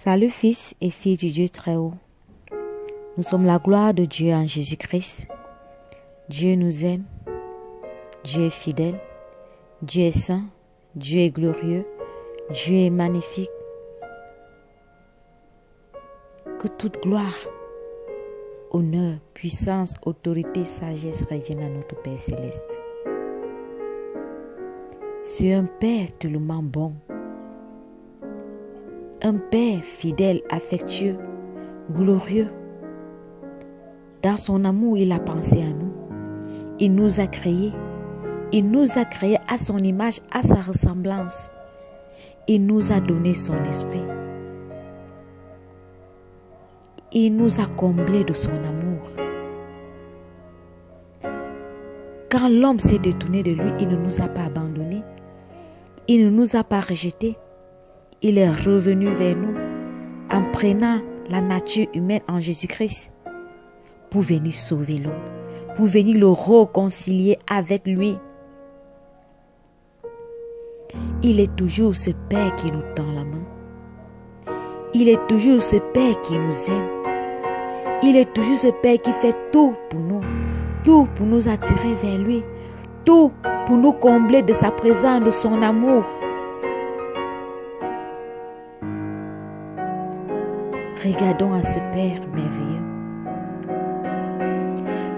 Salut fils et filles du Dieu très haut. Nous sommes la gloire de Dieu en Jésus-Christ. Dieu nous aime. Dieu est fidèle. Dieu est saint. Dieu est glorieux. Dieu est magnifique. Que toute gloire, honneur, puissance, autorité, sagesse reviennent à notre Père céleste. C'est un Père tellement bon. Un Père fidèle, affectueux, glorieux. Dans son amour, il a pensé à nous. Il nous a créés. Il nous a créés à son image, à sa ressemblance. Il nous a donné son esprit. Il nous a comblés de son amour. Quand l'homme s'est détourné de lui, il ne nous a pas abandonnés. Il ne nous a pas rejetés. Il est revenu vers nous en prenant la nature humaine en Jésus-Christ pour venir sauver l'homme, pour venir le réconcilier avec lui. Il est toujours ce Père qui nous tend la main. Il est toujours ce Père qui nous aime. Il est toujours ce Père qui fait tout pour nous attirer vers lui, tout pour nous combler de sa présence, de son amour. Regardons à ce Père merveilleux.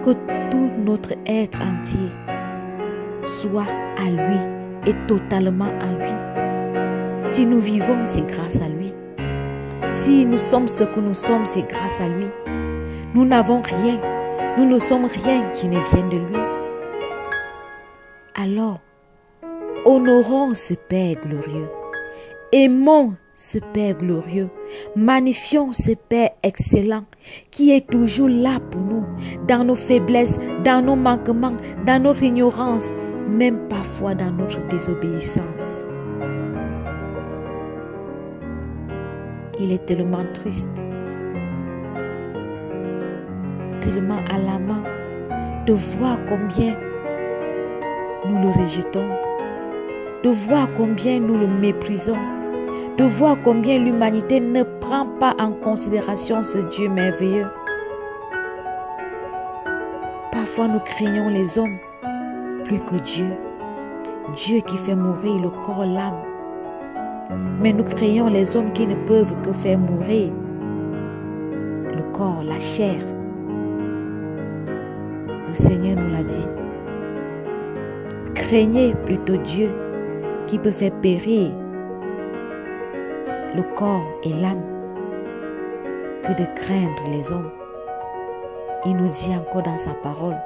Que tout notre être entier soit à lui et totalement à lui. Si nous vivons, c'est grâce à lui. Si nous sommes ce que nous sommes, c'est grâce à lui. Nous n'avons rien. Nous ne sommes rien qui ne vienne de lui. Alors, honorons ce Père glorieux. Aimons ce Père glorieux. Magnifions ce Père excellent qui est toujours là pour nous, dans nos faiblesses, dans nos manquements, dans notre ignorance, même parfois dans notre désobéissance. Il est tellement triste, tellement alarmant de voir combien nous le rejetons, de voir combien nous le méprisons, de voir combien l'humanité ne prend pas en considération ce Dieu merveilleux. Parfois nous craignons les hommes plus que Dieu, Dieu qui fait mourir le corps, l'âme. Mais nous craignons les hommes qui ne peuvent que faire mourir le corps, la chair. Le Seigneur nous l'a dit. Craignez plutôt Dieu qui peut faire périr le corps et l'âme que de craindre les hommes. Il nous dit encore dans sa parole,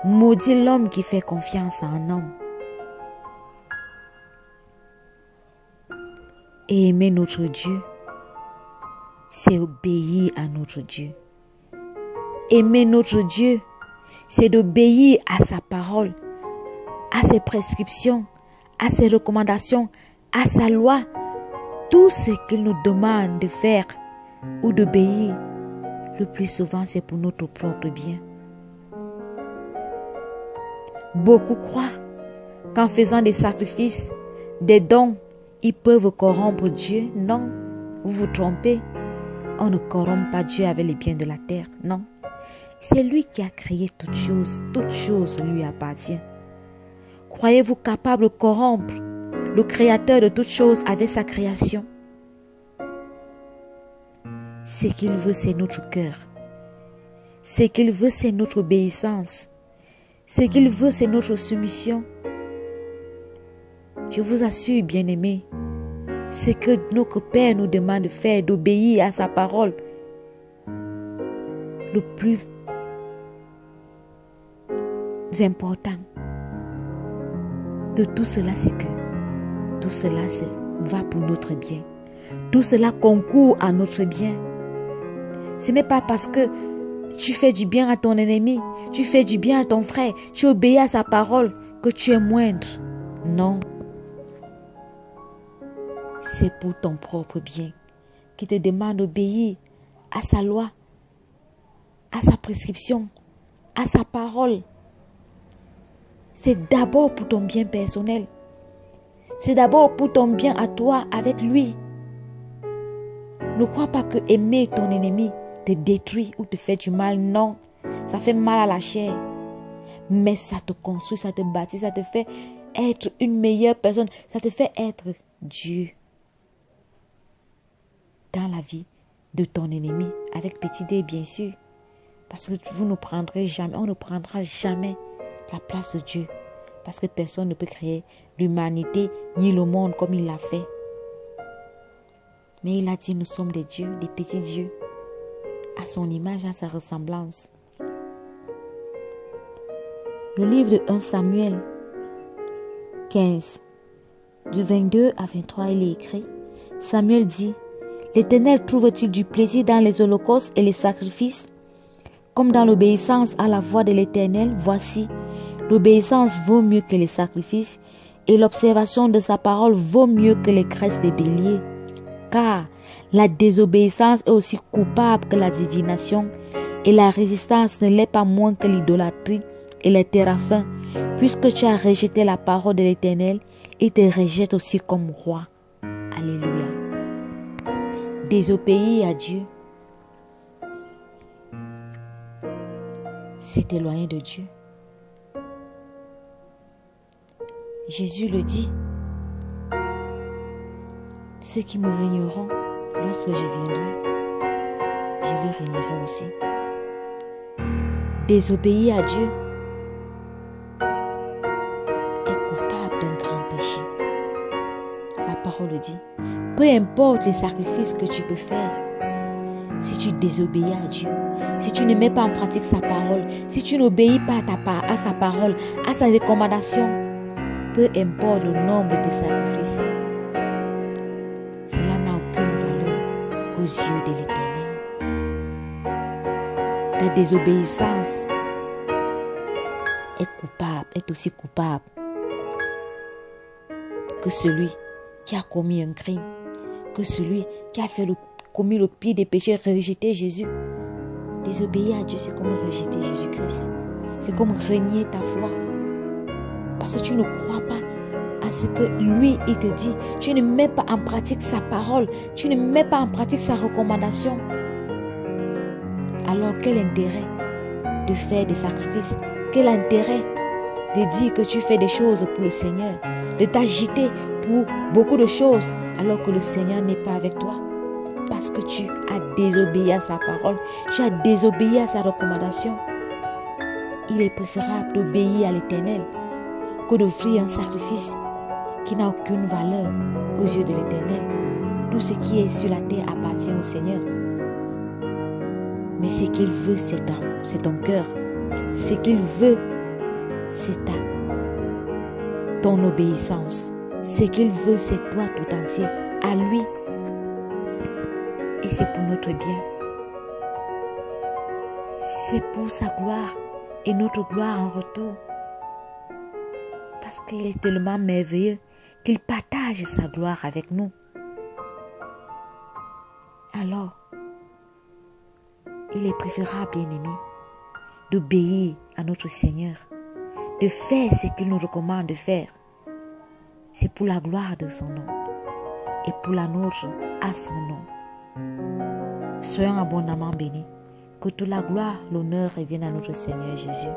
maudit l'homme qui fait confiance à un homme. Et aimer notre Dieu, c'est obéir à notre Dieu. Aimer notre Dieu, c'est d'obéir à sa parole, à ses prescriptions, à ses recommandations, à sa loi. Tout ce qu'il nous demande de faire ou d'obéir, le plus souvent c'est pour notre propre bien. Beaucoup croient qu'en faisant des sacrifices, des dons, ils peuvent corrompre Dieu. Non, vous vous trompez. On ne corrompt pas Dieu avec les biens de la terre. Non, c'est lui qui a créé toutes choses lui appartient. Croyez-vous capable de corrompre le créateur de toutes choses avec sa création? Ce qu'il veut, c'est notre cœur. Ce qu'il veut, c'est notre obéissance. Ce qu'il veut, c'est notre soumission. Je vous assure, bien-aimés, ce que notre Père nous demande de faire, d'obéir à sa parole. Le plus important de tout cela, c'est que tout cela va pour notre bien. Tout cela concourt à notre bien. Ce n'est pas parce que tu fais du bien à ton ennemi, tu fais du bien à ton frère, tu obéis à sa parole que tu es moindre. Non. C'est pour ton propre bien qui te demande d'obéir à sa loi, à sa prescription, à sa parole. C'est d'abord pour ton bien personnel. C'est d'abord pour ton bien à toi avec lui. Ne crois pas que aimer ton ennemi te détruit ou te fait du mal. Non, ça fait mal à la chair. Mais ça te construit, ça te bâtit, ça te fait être une meilleure personne. Ça te fait être Dieu dans la vie de ton ennemi. Avec petit d, bien sûr. Parce que vous ne prendrez jamais, on ne prendra jamais la place de Dieu. Parce que personne ne peut créer l'humanité ni le monde comme il l'a fait. Mais il a dit, nous sommes des dieux, des petits dieux, à son image, à sa ressemblance. Le livre de 1 Samuel 15, du 22 à 23, il est écrit, Samuel dit, l'Éternel trouve-t-il du plaisir dans les holocaustes et les sacrifices, comme dans l'obéissance à la voix de l'Éternel? Voici, l'obéissance vaut mieux que les sacrifices, et l'observation de sa parole vaut mieux que les graisses des béliers. Car la désobéissance est aussi coupable que la divination, et la résistance ne l'est pas moins que l'idolâtrie et les téraphins. Puisque tu as rejeté la parole de l'Éternel, il te rejette aussi comme roi. Alléluia. Désobéir à Dieu, c'est éloigner de Dieu. Jésus le dit, ceux qui me régneront lorsque je viendrai, je les régnerai aussi. Désobéir à Dieu est coupable d'un grand péché. La parole le dit. Peu importe les sacrifices que tu peux faire, si tu désobéis à Dieu, si tu ne mets pas en pratique sa parole, si tu n'obéis pas à sa parole, à sa recommandation, peu importe le nombre de sacrifices, cela n'a aucune valeur aux yeux de l'Éternel. La désobéissance est aussi coupable que celui qui a commis un crime, que celui qui a commis le pire des péchés, rejeter Jésus. Désobéir à Dieu, c'est comme rejeter Jésus-Christ. C'est comme renier ta foi. Parce que tu ne crois pas à ce que lui, il te dit. Tu ne mets pas en pratique sa parole. Tu ne mets pas en pratique sa recommandation. Alors, quel intérêt de faire des sacrifices? Quel intérêt de dire que tu fais des choses pour le Seigneur? De t'agiter pour beaucoup de choses alors que le Seigneur n'est pas avec toi? Parce que tu as désobéi à sa parole. Tu as désobéi à sa recommandation. Il est préférable d'obéir à l'Éternel que d'offrir un sacrifice qui n'a aucune valeur aux yeux de l'Éternel. Tout ce qui est sur la terre appartient au Seigneur. Mais ce qu'il veut, c'est ton cœur. Ce qu'il veut, c'est ton obéissance. Ce qu'il veut, c'est toi tout entier, à lui. Et c'est pour notre bien. C'est pour sa gloire et notre gloire en retour. Parce qu'il est tellement merveilleux qu'il partage sa gloire avec nous. Alors, il est préférable, bien-aimé, d'obéir à notre Seigneur, de faire ce qu'il nous recommande de faire. C'est pour la gloire de son nom et pour la nôtre à son nom. Soyons abondamment bénis. Que toute la gloire, l'honneur revienne à notre Seigneur Jésus.